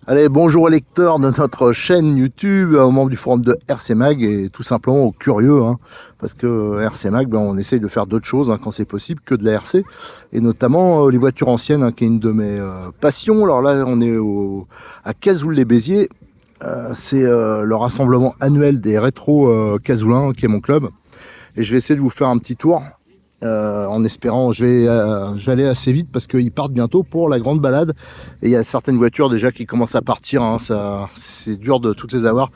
Allez, bonjour aux lecteurs de notre chaîne YouTube, aux membres du forum de RC Mag et tout simplement aux curieux, hein, parce que RC Mag, ben, on essaye de faire d'autres choses hein, quand c'est possible que de la RC, et notamment les voitures anciennes, hein, qui est une de mes passions. Alors là, on est à Cazoul-les-Béziers, c'est le rassemblement annuel des rétros cazoulins, qui est mon club, et je vais essayer de vous faire un petit tour. En espérant, je vais aller assez vite parce qu'ils partent bientôt pour la grande balade. Et il y a certaines voitures déjà qui commencent à partir. Hein, ça, c'est dur de toutes les avoir.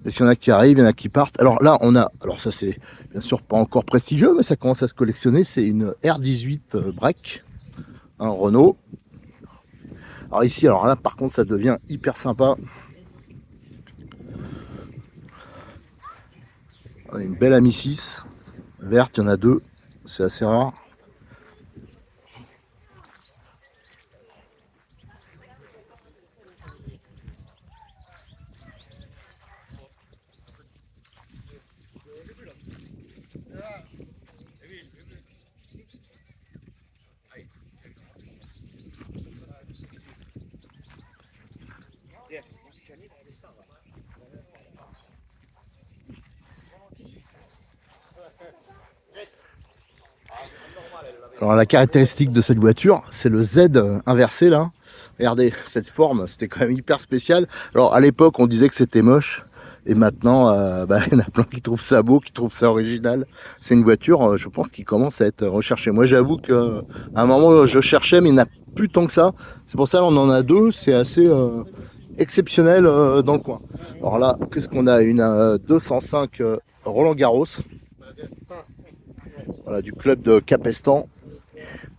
Et s'il y en a qui arrivent, il y en a qui partent. Alors là, on a, alors ça c'est bien sûr pas encore prestigieux, mais ça commence à se collectionner. C'est une R18 Break, un Renault. Alors ici, alors là, par contre, ça devient hyper sympa. On a une belle Ami 6 verte, il y en a deux, c'est assez rare. Alors la caractéristique de cette voiture, c'est le Z inversé là. Regardez, cette forme, c'était quand même hyper spécial. Alors à l'époque, on disait que c'était moche. Et maintenant, il y en a plein qui trouvent ça beau, qui trouvent ça original. C'est une voiture, je pense, qui commence à être recherchée. Moi, j'avoue qu'à un moment, je cherchais, mais il n'y en a plus tant que ça. C'est pour ça qu'on en a deux. C'est assez exceptionnel dans le coin. Alors là, qu'est-ce qu'on a? Une 205 Roland Garros. Voilà, du club de Capestan.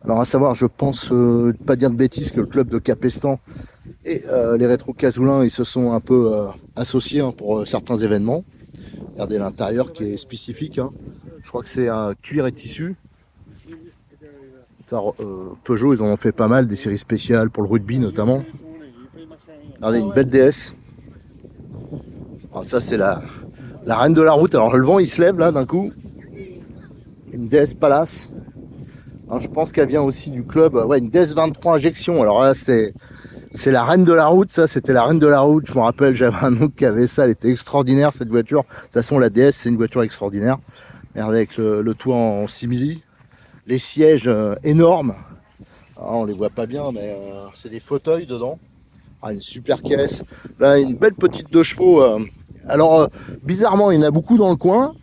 Alors à savoir, je pense, pas dire de bêtises, que le club de Capestan et les rétro cazoulins, ils se sont un peu associés hein, pour certains événements. Regardez l'intérieur qui est spécifique. Hein. Je crois que c'est un cuir et tissu. Peugeot, ils en ont fait pas mal, des séries spéciales pour le rugby notamment. Regardez, une belle DS. Alors ça, c'est la reine de la route. Alors le vent, il se lève là d'un coup. Une DS Palace. Alors, je pense qu'elle vient aussi du club. Ouais, une DS23 injection. Alors là, c'est la reine de la route, ça, c'était la reine de la route. Je me rappelle, j'avais un oncle qui avait ça, elle était extraordinaire cette voiture. De toute façon, la DS, c'est une voiture extraordinaire. Regardez, avec le toit en simili, les sièges énormes. Ah, on les voit pas bien, mais c'est des fauteuils dedans. Ah, une super caisse. Là, une belle petite 2 chevaux. Alors, bizarrement, il y en a beaucoup dans le coin,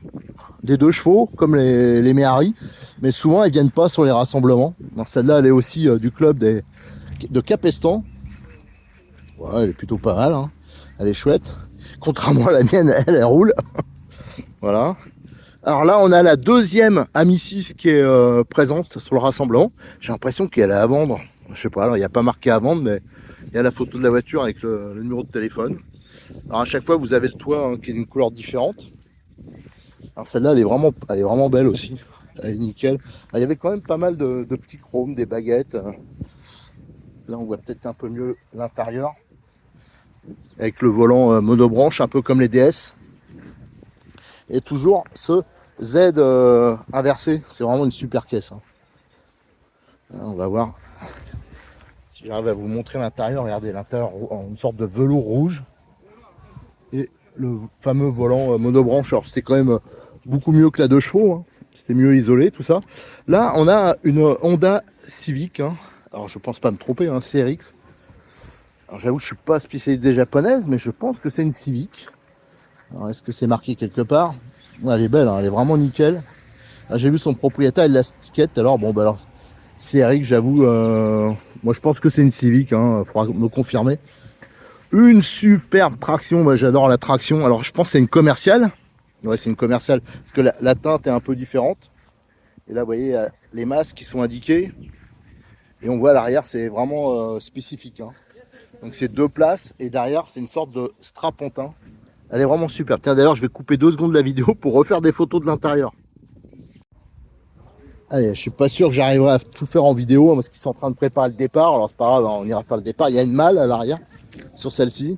des 2 chevaux, comme les Méhari, mais souvent, ils viennent pas sur les rassemblements. Donc, celle-là, elle est aussi du club de Capestan. Ouais, elle est plutôt pas mal, hein. Elle est chouette. Contrairement à la mienne, elle roule. Voilà. Alors là, on a la deuxième Ami 6 qui est présente sur le rassemblement. J'ai l'impression qu'elle est à vendre. Je sais pas, alors il n'y a pas marqué à vendre, mais il y a la photo de la voiture avec le numéro de téléphone. Alors à chaque fois, vous avez le toit hein, qui est d'une couleur différente. Alors celle-là, elle est vraiment belle aussi. Elle est nickel. Alors, il y avait quand même pas mal de petits chromes, des baguettes. Là, on voit peut-être un peu mieux l'intérieur. Avec le volant monobranche, un peu comme les DS. Et toujours ce Z inversé, c'est vraiment une super caisse. Hein. On va voir si j'arrive à vous montrer l'intérieur. Regardez l'intérieur en une sorte de velours rouge. Et le fameux volant monobranche. Alors c'était quand même beaucoup mieux que la 2 chevaux. Hein. C'était mieux isolé, tout ça. Là, on a une Honda Civic. Hein. Alors je pense pas me tromper, hein, CRX. Alors j'avoue que je suis pas spécialité japonaise, mais je pense que c'est une Civic. Alors est-ce que c'est marqué quelque part? Elle est belle, hein, elle est vraiment nickel. Ah, j'ai vu son propriétaire, il l'a stickette. Alors bon, bah alors c'est Eric, j'avoue. Moi je pense que c'est une Civic, hein, faudra me confirmer. Une superbe traction, moi j'adore la traction. Alors je pense que c'est une commerciale. Ouais, c'est une commerciale parce que la teinte est un peu différente. Et là, vous voyez, les masses qui sont indiquées. Et on voit à l'arrière, c'est vraiment spécifique. Hein. Donc c'est 2 places et derrière, c'est une sorte de strapontin. Elle est vraiment super. Tiens, d'ailleurs, je vais couper 2 secondes de la vidéo pour refaire des photos de l'intérieur. Allez, je suis pas sûr que j'arriverai à tout faire en vidéo hein, parce qu'ils sont en train de préparer le départ. Alors c'est pas grave, hein, on ira faire le départ. Il y a une malle à l'arrière sur celle-ci.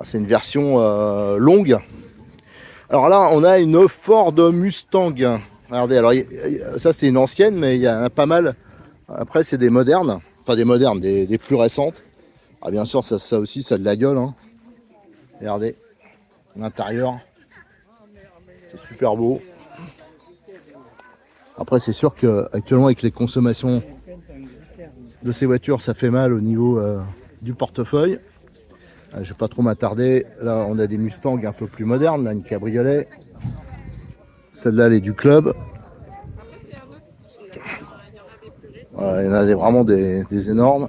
C'est une version longue. Alors là, on a une Ford Mustang. Regardez, alors ça c'est une ancienne, mais il y en a pas mal. Après, c'est des modernes, enfin des modernes, des plus récentes. Ah, bien sûr, ça aussi, ça a de la gueule. Hein. Regardez, l'intérieur, c'est super beau. Après, c'est sûr qu'actuellement, avec les consommations de ces voitures, ça fait mal au niveau du portefeuille. Je ne vais pas trop m'attarder. Là, on a des Mustangs un peu plus modernes. Là, une cabriolet. Celle-là, elle est du club. Voilà, il y en a vraiment des énormes.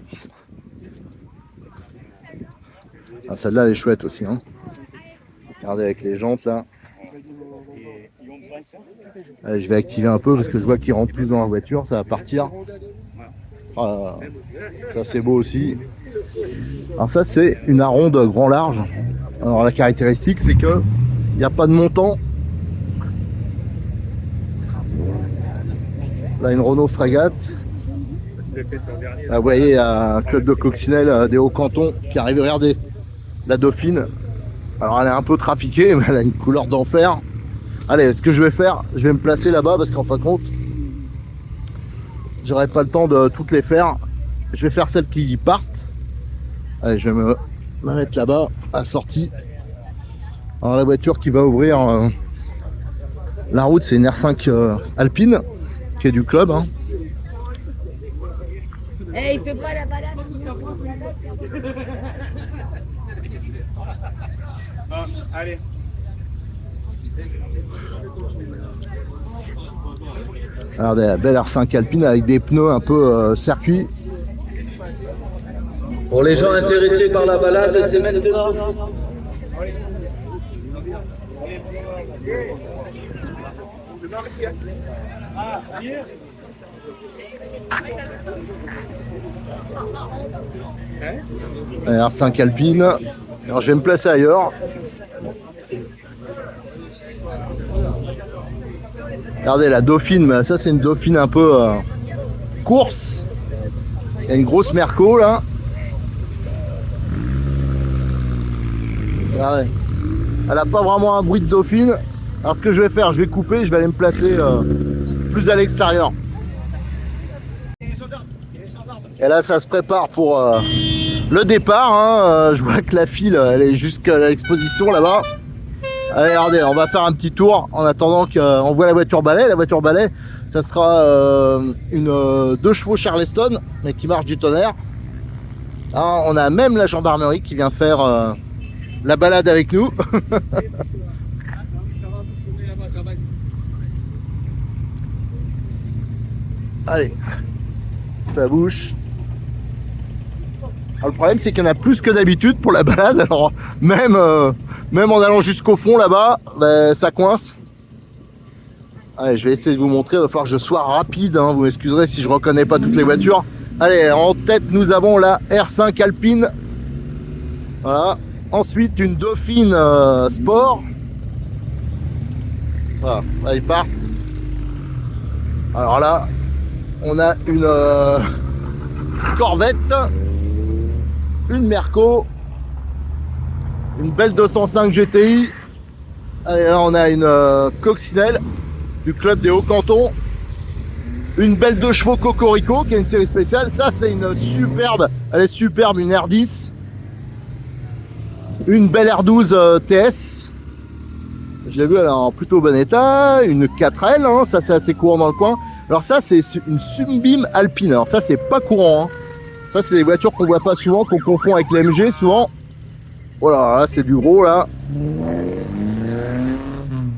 Ah, celle-là, elle est chouette aussi. Hein. Regardez avec les jantes là. Allez, je vais activer un peu parce que je vois qu'ils rentrent plus dans la voiture. Ça va partir. Ah, ça, c'est beau aussi. Alors ça, c'est une Aronde grand large. Alors la caractéristique, c'est que il n'y a pas de montant. Là, une Renault Frégate. Là, vous voyez, un club de coccinelle des Hauts-Cantons qui arrive. Regardez, la Dauphine. Alors, elle est un peu trafiquée, mais elle a une couleur d'enfer. Allez, ce que je vais faire, je vais me placer là-bas parce qu'en fin de compte, j'aurai pas le temps de toutes les faire. Je vais faire celles qui partent. Allez, je vais me mettre là-bas, à la sortie. Alors, la voiture qui va ouvrir la route, c'est une R5 Alpine qui est du club. Hein. Hey, il fait pas la balade. Ah, allez. Regardez la belle R5 Alpine avec des pneus un peu circuit. Pour les gens intéressés par la balade, c'est maintenant. R5 Alpine. Alors je vais me placer ailleurs. Regardez la Dauphine, mais ça c'est une Dauphine un peu course. Il y a une grosse Merco là. Regardez. Elle n'a pas vraiment un bruit de Dauphine. Alors ce que je vais faire, je vais couper, je vais aller me placer plus à l'extérieur. Et là ça se prépare pour le départ. Hein. Je vois que la file elle est jusqu'à l'exposition là-bas. Allez, regardez, on va faire un petit tour en attendant qu'on voit la voiture balai. La voiture balai, ça sera une 2 chevaux Charleston, mais qui marche du tonnerre. Alors, on a même la gendarmerie qui vient faire la balade avec nous. Allez, ça bouge. Alors, le problème, c'est qu'il y en a plus que d'habitude pour la balade. Alors, même en allant jusqu'au fond là-bas, ben, ça coince. Allez, je vais essayer de vous montrer. Il va falloir que je sois rapide. Hein. Vous m'excuserez si je ne reconnais pas toutes les voitures. Allez, en tête, nous avons la R5 Alpine. Voilà. Ensuite, une Dauphine Sport. Voilà, là, ils partent. Alors là, on a une Corvette. Une Merco, une belle 205 GTI. Allez, là on a une coccinelle du club des Hauts-Cantons, une belle 2 chevaux Cocorico qui est une série spéciale. Ça c'est une superbe, elle est superbe, une R10, une belle R12 TS. Je l'ai vu, elle est en plutôt bon état. Une 4L, hein, ça c'est assez courant dans le coin. Alors ça c'est une Sunbeam Alpine. Alors ça c'est pas courant. Hein. Ça, c'est des voitures qu'on voit pas souvent, qu'on confond avec l'MG souvent. Voilà, là, c'est du gros, là.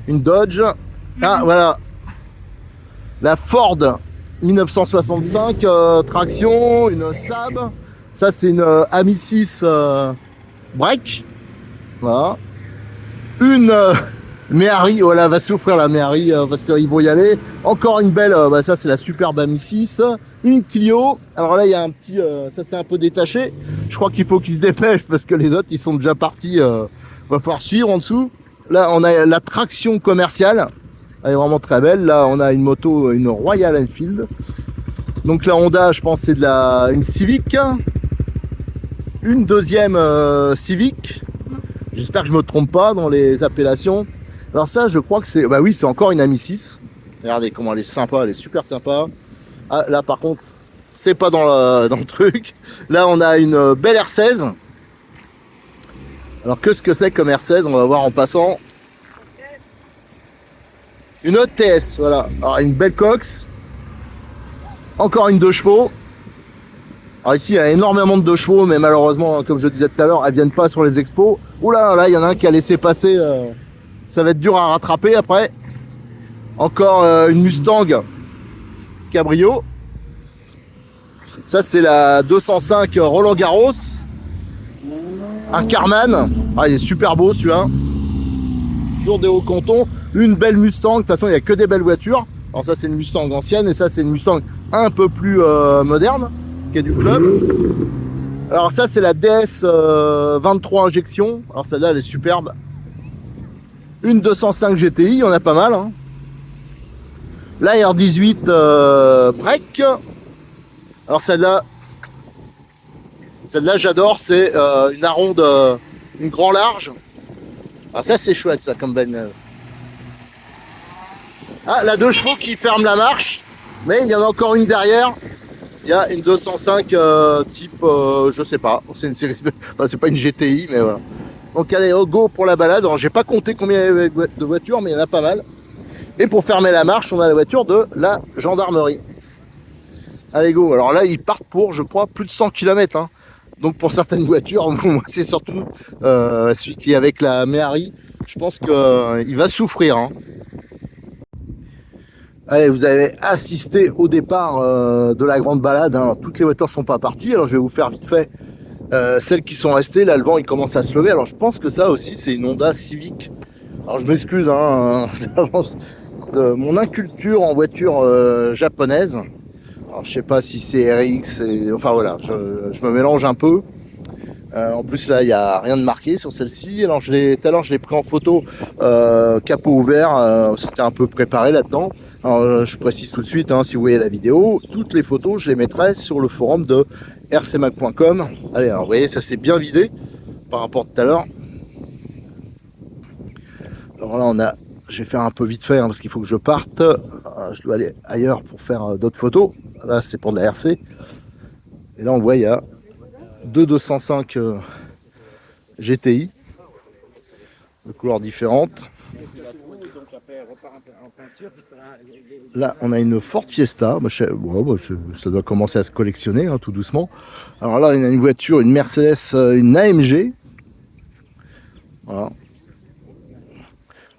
Une Dodge. Ah, voilà. La Ford 1965, traction, une Saab. Ça, c'est une Ami 6 break. Voilà. Une Méhari, voilà, va souffrir la Méhari parce qu'ils vont y aller. Encore une belle, bah, ça, c'est la superbe Ami 6. Une Clio, alors là il y a un petit, ça c'est un peu détaché, je crois qu'il faut qu'ils se dépêchent parce que les autres ils sont déjà partis, va falloir suivre en dessous. Là on a la traction commerciale, elle est vraiment très belle. Là on a une moto, une Royal Enfield, donc la Honda je pense c'est de une Civic, une deuxième Civic, j'espère que je me trompe pas dans les appellations. Alors ça je crois que c'est, bah oui c'est encore une Ami 6, regardez comment elle est sympa, elle est super sympa. Ah, là par contre c'est pas dans le truc. Là, on a une belle R16. Alors, qu'est-ce que c'est comme R16? On va voir en passant. Une autre TS, voilà. Alors, une belle cox. Encore une 2 chevaux. Alors ici, il y a énormément de 2 chevaux, mais malheureusement, comme je disais tout à l'heure, elles viennent pas sur les expos. Oula, là, il y en a un qui a laissé passer. Ça va être dur à rattraper après. Encore une Mustang Cabrio. Ça, c'est la 205 Roland Garros. Un Carman. Ah, il est super beau celui-là. Toujours des hauts cantons. Une belle Mustang. De toute façon, il n'y a que des belles voitures. Alors ça, c'est une Mustang ancienne. Et ça, c'est une Mustang un peu plus moderne, qui est du club. Alors ça, c'est la DS 23 injection. Alors celle-là, elle est superbe. Une 205 GTI, il y en a pas mal. Hein. La R18 break. Alors celle-là, j'adore. C'est une Aronde, une grand large. Alors ça, c'est chouette, ça, comme benne. Ah, la 2 chevaux qui ferme la marche. Mais il y en a encore une derrière. Il y a une 205 type, je sais pas. C'est une série, enfin, c'est pas une GTI, mais voilà. Donc allez, go pour la balade. Alors j'ai pas compté combien il y avait de voitures, mais il y en a pas mal. Et pour fermer la marche, on a la voiture de la gendarmerie. Allez, go. Alors là, ils partent pour, je crois, plus de 100 km. Hein. Donc pour certaines voitures, moi c'est surtout celui qui est avec la Méhari. Je pense qu'il va souffrir. Hein. Allez, vous avez assisté au départ de la grande balade. Hein. Alors, toutes les voitures ne sont pas parties. Alors je vais vous faire vite fait celles qui sont restées. Là, le vent il commence à se lever. Alors je pense que ça aussi, c'est une Honda Civic. Alors je m'excuse hein, de mon inculture en voiture japonaise. Alors je sais pas si c'est RX. Enfin voilà, je me mélange un peu. En plus là, il n'y a rien de marqué sur celle-ci. Alors tout à l'heure, je l'ai pris en photo capot ouvert. C'était un peu préparé là-dedans. Alors, je précise tout de suite, hein, si vous voyez la vidéo, toutes les photos, je les mettrai sur le forum de rcmac.com. Allez, alors vous voyez, ça s'est bien vidé par rapport à tout à l'heure. Alors là, je vais faire un peu vite fait hein, parce qu'il faut que je parte. Je dois aller ailleurs pour faire d'autres photos. Là, c'est pour de la RC. Et là, on voit, il y a 205 GTI de couleurs différentes. Là, on a une Ford Fiesta. Ça doit commencer à se collectionner hein, tout doucement. Alors là, on a une voiture, une Mercedes, une AMG. Voilà.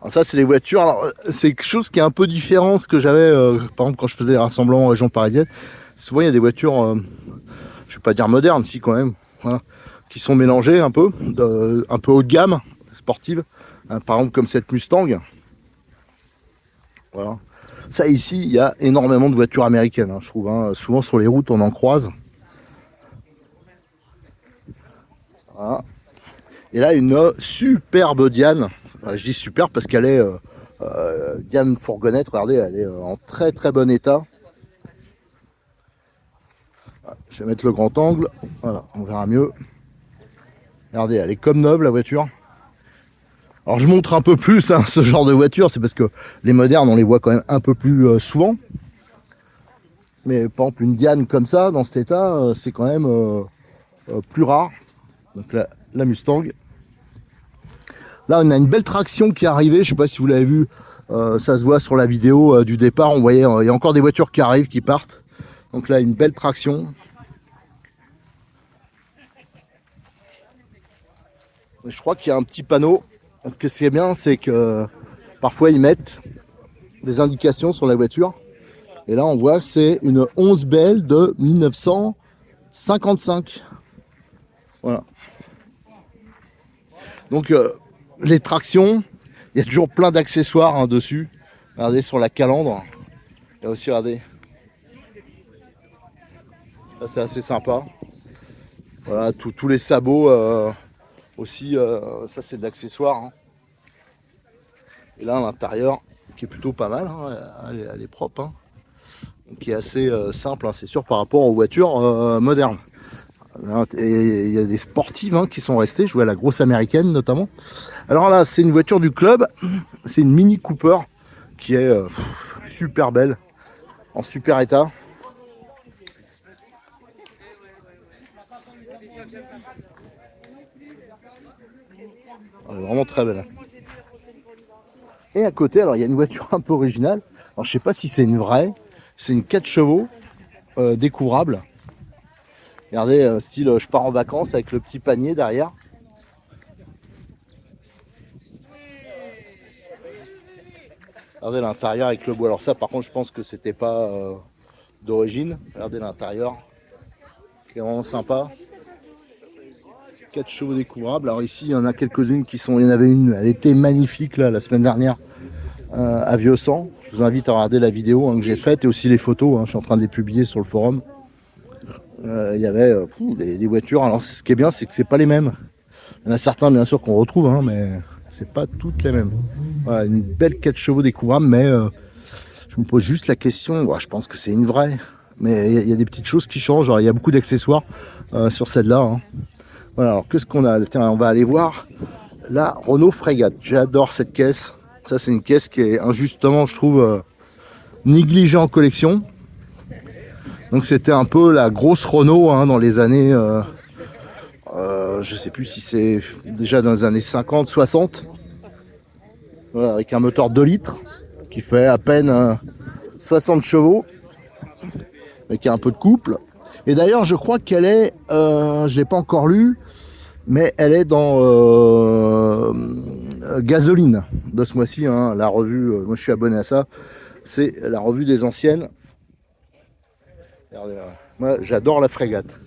Alors ça, c'est les voitures. Alors, c'est quelque chose qui est un peu différent de ce que j'avais, par exemple, quand je faisais des rassemblements en région parisienne. Souvent, il y a des voitures, je ne vais pas dire modernes, si quand même, voilà, qui sont mélangées un peu haut de gamme, sportives. Hein, par exemple, comme cette Mustang. Voilà. Ça ici, il y a énormément de voitures américaines, hein, je trouve. Hein. Souvent sur les routes, on en croise. Voilà. Et là, une superbe Diane. Je dis super parce qu'elle est Diane fourgonnette. Regardez, elle est en très très bon état. Voilà. Je vais mettre le grand angle. Voilà, on verra mieux. Regardez, elle est comme neuve la voiture. Alors je montre un peu plus hein, ce genre de voiture, c'est parce que les modernes on les voit quand même un peu plus souvent. Mais par exemple une Diane comme ça, dans cet état, c'est quand même plus rare. Donc la Mustang. Là on a une belle traction qui est arrivée, je ne sais pas si vous l'avez vu, ça se voit sur la vidéo du départ, on voyait il y a encore des voitures qui arrivent, qui partent. Donc là une belle traction. Et je crois qu'il y a un petit panneau. Ce que c'est bien, c'est que parfois ils mettent des indications sur la voiture. Et là, on voit que c'est une 11 BL de 1955. Voilà. Donc, les tractions, il y a toujours plein d'accessoires hein, dessus. Regardez sur la calandre. Il y a aussi, regardez. Ça, c'est assez sympa. Voilà, tous les sabots. Aussi, ça c'est de l'accessoire. Hein. Et là, à l'intérieur, qui est plutôt pas mal, hein, elle est propre. Hein. Donc, qui est assez simple, hein, c'est sûr, par rapport aux voitures modernes. Et il y a des sportives hein, qui sont restées, je vois la grosse américaine notamment. Alors là, c'est une voiture du club, c'est une Mini Cooper qui est super belle, en super état. Elle est vraiment très belle. Et à côté, alors il y a une voiture un peu originale. Alors je sais pas si c'est une vraie. C'est une 4 chevaux découvrable. Regardez, style je pars en vacances avec le petit panier derrière. Regardez l'intérieur avec le bois. Alors ça par contre je pense que c'était pas d'origine. Regardez l'intérieur. C'est vraiment sympa. 4 chevaux découvrables. Alors ici il y en a quelques-unes qui sont. Il y en avait une, elle était magnifique là la semaine dernière à Vieux-Sang. Je vous invite à regarder la vidéo que j'ai faite et aussi les photos. Je suis en train de les publier sur le forum. Il y avait des voitures. Alors ce qui est bien, c'est que c'est pas les mêmes. Il y en a certains bien sûr qu'on retrouve, mais c'est pas toutes les mêmes. Voilà, une belle 4 chevaux découvrable, mais je me pose juste la question. Je pense que c'est une vraie, mais il y a des petites choses qui changent. Alors, il y a beaucoup d'accessoires sur celle-là. Voilà. Alors qu'est-ce qu'on a? Tiens, on va aller voir la Renault Frégate. J'adore cette caisse. Ça, c'est une caisse qui est injustement, je trouve, négligée en collection. Donc c'était un peu la grosse Renault dans les années, je sais plus si c'est déjà dans les années 50, 60. Voilà, avec un moteur 2 litres qui fait à peine 60 chevaux, avec un peu de couple. Et d'ailleurs je crois qu'elle est, je ne l'ai pas encore lu, mais elle est dans Gasoline de ce mois-ci, la revue, moi je suis abonné à ça, c'est la revue des anciennes. Regardez, moi j'adore la Frégate.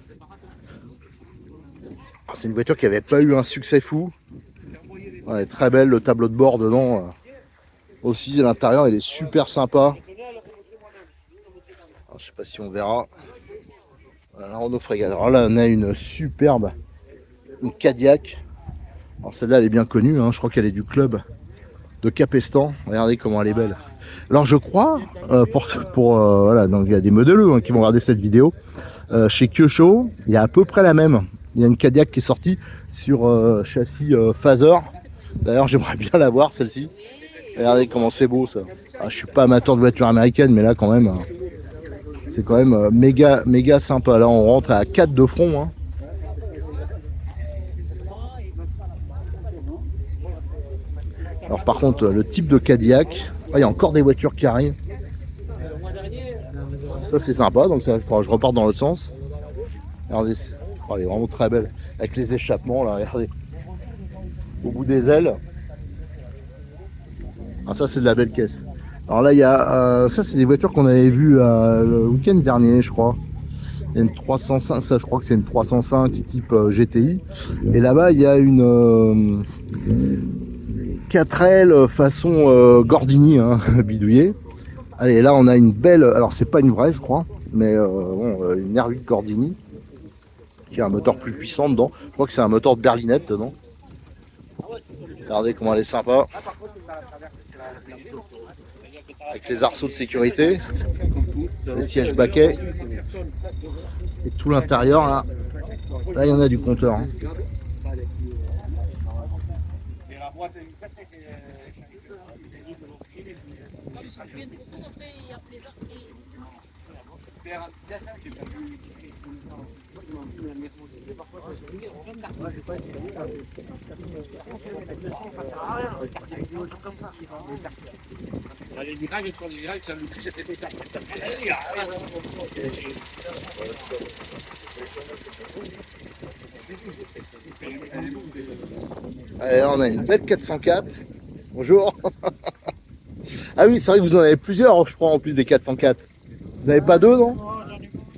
C'est une voiture qui n'avait pas eu un succès fou. Elle est très belle, le tableau de bord dedans aussi, à l'intérieur il est super sympa. Alors, je sais pas si on verra. Voilà, la Renault Frégate. Alors là on a une superbe, une Cadillac. Alors celle-là elle est bien connue, je crois qu'elle est du club de Capestan. Regardez comment elle est belle. Alors je crois, voilà, donc il y a des modeleux qui vont regarder cette vidéo. Chez Kyosho, il y a à peu près la même. Il y a une Cadillac qui est sortie sur châssis Phaser. D'ailleurs j'aimerais bien la voir celle-ci. Regardez comment c'est beau ça. Je suis pas amateur de voitures américaines, mais là quand même, c'est quand même méga sympa. Là on rentre à 4 de front. Alors par contre le type de Cadillac, il y a encore des voitures qui arrivent. Ça c'est sympa, donc ça, je repars dans l'autre sens. Regardez, elle est vraiment très belle. Avec les échappements là, regardez. Au bout des ailes. Ça c'est de la belle caisse. Alors là il y a ça c'est des voitures qu'on avait vues le week-end dernier je crois. Il y a une 305, ça je crois que c'est une 305 type GTI. Et là-bas il y a une 4L façon Gordini bidouillée. Allez là on a une belle, alors c'est pas une vraie je crois, mais une R8 Gordini qui a un moteur plus puissant dedans. Je crois que c'est un moteur de berlinette dedans. Regardez comment elle est sympa. Avec les arceaux de sécurité, les sièges baquets et tout l'intérieur là. Là il y en a du compteur. Allez, là, on a une belle 404. Bonjour. Ah oui, c'est vrai que vous en avez plusieurs, je crois, en plus des 404. Vous n'avez pas deux, non?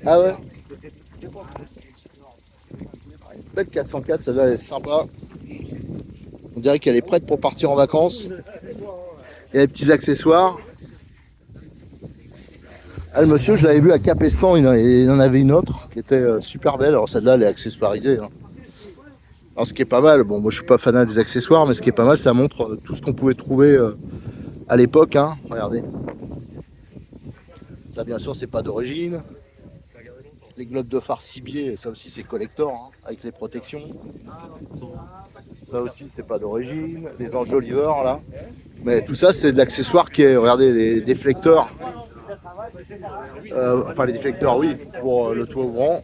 Ah ouais. Une belle 404, celle-là, elle est sympa. On dirait qu'elle est prête pour partir en vacances. Il y a des petits accessoires. Ah, le monsieur, je l'avais vu à Capestan, il en avait une autre qui était super belle. Alors celle-là, elle est accessoirisée. Alors ce qui est pas mal, bon moi je suis pas fanat des accessoires, mais ce qui est pas mal, ça montre tout ce qu'on pouvait trouver à l'époque. Regardez. Ça bien sûr c'est pas d'origine. Les globes de phare ciblés, ça aussi c'est collector, avec les protections. Ça aussi c'est pas d'origine. Les enjoliveurs là. Mais tout ça c'est de l'accessoire qui est, regardez, les déflecteurs. Enfin les déflecteurs oui, pour le toit ouvrant.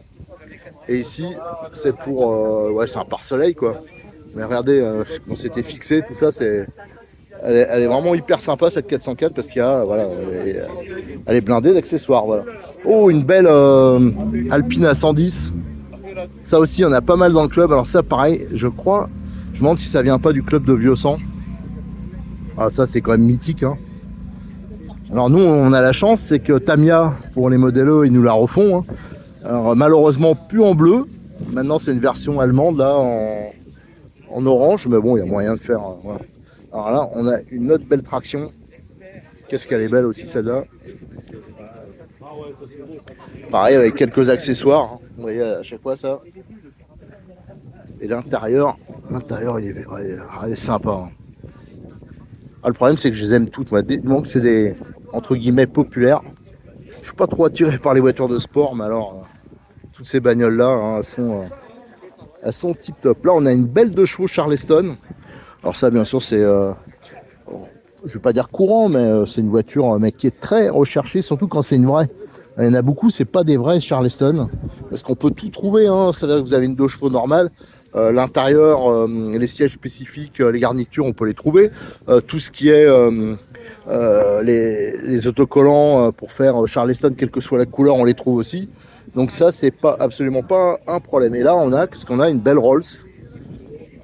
Et ici c'est pour, ouais c'est un pare-soleil quoi. Mais regardez, on s'était fixé, tout ça, elle est vraiment hyper sympa cette 404 parce qu'il y a, voilà, elle est blindée d'accessoires, voilà. Oh, une belle Alpine à 110. Ça aussi, on a pas mal dans le club. Alors ça, pareil, je crois, je me demande si ça vient pas du club de Vieux Sang. Ah, ça, c'est quand même mythique, hein. Alors nous, on a la chance, c'est que Tamiya, pour les modèles, ils nous la refont, hein. Alors malheureusement, plus en bleu. Maintenant, c'est une version allemande, là, en orange. Mais bon, il y a moyen de faire, voilà. Alors là, on a une autre belle traction. Qu'est-ce qu'elle est belle aussi, celle-là. Pareil, avec quelques accessoires, hein. Vous voyez à chaque fois ça. Et l'intérieur, il est sympa, hein. Ah, le problème, c'est que je les aime toutes. Moi. Donc, c'est des, entre guillemets, populaires. Je suis pas trop attiré par les voitures de sport, mais alors, toutes ces bagnoles-là, hein, elles sont tip top. Là, on a une belle 2 chevaux Charleston. Alors ça, bien sûr, c'est, je vais pas dire courant, mais c'est une voiture mais qui est très recherchée, surtout quand c'est une vraie. Il y en a beaucoup, c'est pas des vrais Charleston, parce qu'on peut tout trouver, hein. C'est-à-dire que vous avez une 2 chevaux normale, l'intérieur, les sièges spécifiques, les garnitures, on peut les trouver. Tout ce qui est les autocollants pour faire Charleston, quelle que soit la couleur, on les trouve aussi. Donc ça, c'est pas absolument pas un problème. Et là, qu'est-ce qu'on a? Une belle Rolls.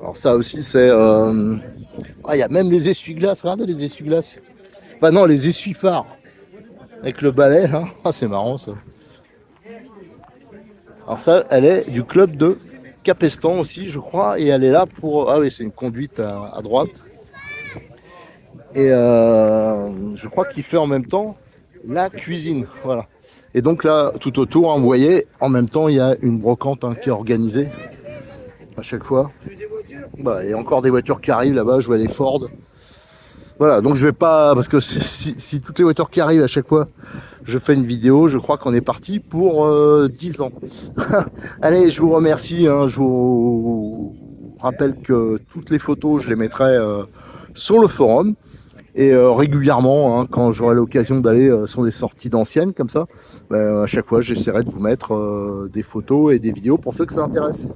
Alors ça aussi, c'est... Ah, il y a même les essuie-glaces. Regardez les essuie-glaces. Enfin non, les essuie-phares. Avec le balai, là. Ah, c'est marrant, ça. Alors ça, elle est du club de Capestan aussi, je crois. Et elle est là pour... Ah oui, c'est une conduite à droite. Et je crois qu'il fait en même temps la cuisine. Voilà. Et donc là, tout autour, hein, vous voyez, en même temps, il y a une brocante, hein, qui est organisée à chaque fois. Bah, il y a encore des voitures qui arrivent là-bas, je vois des Ford. Voilà, donc je vais pas, parce que si toutes les voitures qui arrivent à chaque fois, je fais une vidéo, je crois qu'on est parti pour 10 ans. Allez, je vous remercie, hein, je vous rappelle que toutes les photos, je les mettrai sur le forum. Et régulièrement, hein, quand j'aurai l'occasion d'aller sur des sorties d'anciennes comme ça, à chaque fois j'essaierai de vous mettre des photos et des vidéos pour ceux que ça intéresse.